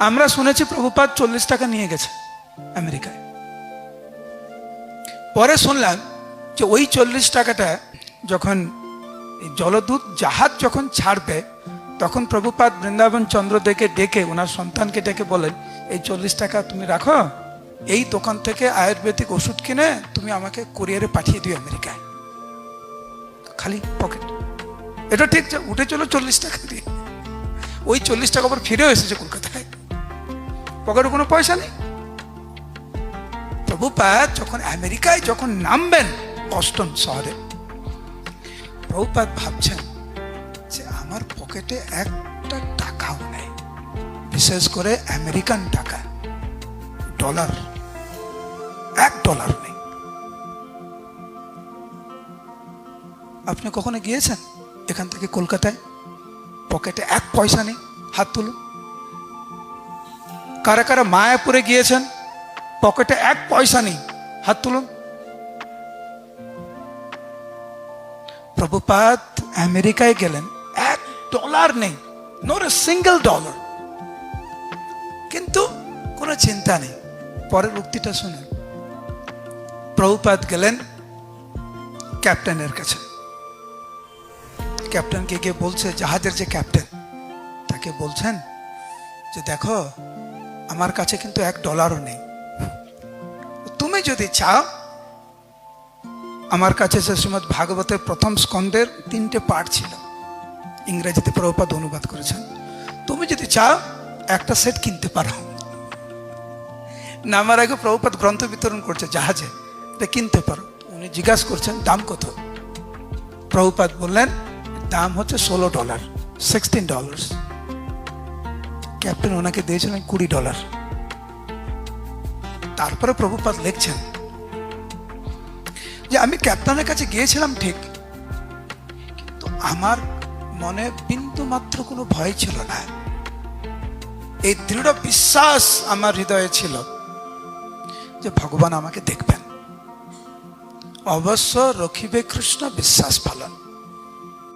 আমরা শুনেছি প্রভুপাদ 40 টাকা নিয়ে গেছে আমেরিকায়। পরে শুনলাম যে ওই 40 টাকাটা যখন জলদূত জাহাজ যখন ছাড়বে, তখন প্রভুপাদ বৃন্দাবন চন্দ্রদেবকে ডেকে, ওনার সন্তানকে ডেকে বলেন, এই 40 টাকা তুমি রাখো, এই দোকান থেকে আয়ুর্বেদিক ওষুধ কিনে তুমি আমাকে কুরিয়ারে পাঠিয়ে দিও আমেরিকায়। খালি পকেট। এটা ঠিক যে উঠে চলো 40 টাকা দিয়ে, ওই 40 টাকা পর ফিরেও এসেছে কলকাতায়, পকেটে কোনো পয়সা নেই। প্রভুপাদ যখন আমেরিকায় যখন নামবেন বস্টন শহরে, প্রভুপাদ ভাবছেন যে আমার পকেটে একটা টাকাও নেই, বিশেষ করে আমেরিকান টাকা, ডলার, $1 নেই। আপনি কখনো গিয়েছেন এখান থেকে কলকাতায়, পকেটে 1 পয়সা নেই? হাত তুলুন। কারা কারা মায়াপুরে গিয়েছেন, পকেটে 1 পয়সা নেই? হাত তুলুন। প্রভুপাদ আমেরিকায় গেলেন, $1 নেই, নট এ সিঙ্গেল ডলার, কিন্তু কোনো চিন্তা নেই। পরের উক্তিটা শুনেন। প্রভুপাদ গেলেন ক্যাপ্টেনের কাছে, ক্যাপ্টেনকে গিয়ে বলছে, জাহাজের যে ক্যাপ্টেন তাকে বলছেন যে দেখো আমার কাছে কিন্তু $1 নেই, তুমি যদি চাও, আমার কাছে সে শ্রীমদ্ ভাগবতের প্রথম স্কন্ধের 3টে পার্ট ছিল, ইংরেজিতে প্রভুপাদ অনুবাদ করেছেন, তুমি যদি চাও একটা সেট কিনতে পারো। নামার আগে প্রভুপাদ গ্রন্থ বিতরণ করছে জাহাজে, এটা কিনতে পারো। উনি জিজ্ঞাসা করছেন দাম কত? প্রভুপাদ বললেন দাম হচ্ছে $16, $16। ক্যাপ্টেন ওনাকে দিয়েছিলেন $20। তারপরে প্রভুপাদ লিখছেন যে আমি ক্যাপ্টেনের কাছে গিয়েছিলাম ঠিক, কিন্তু আমার মনে বিন্দু মাত্র কোনো ভয় ছিল না। এই দৃঢ় বিশ্বাস আমার হৃদয়ে ছিল যে ভগবান আমাকে দেখবেন, অবশ্য রখিবে কৃষ্ণ বিশ্বাস পালন।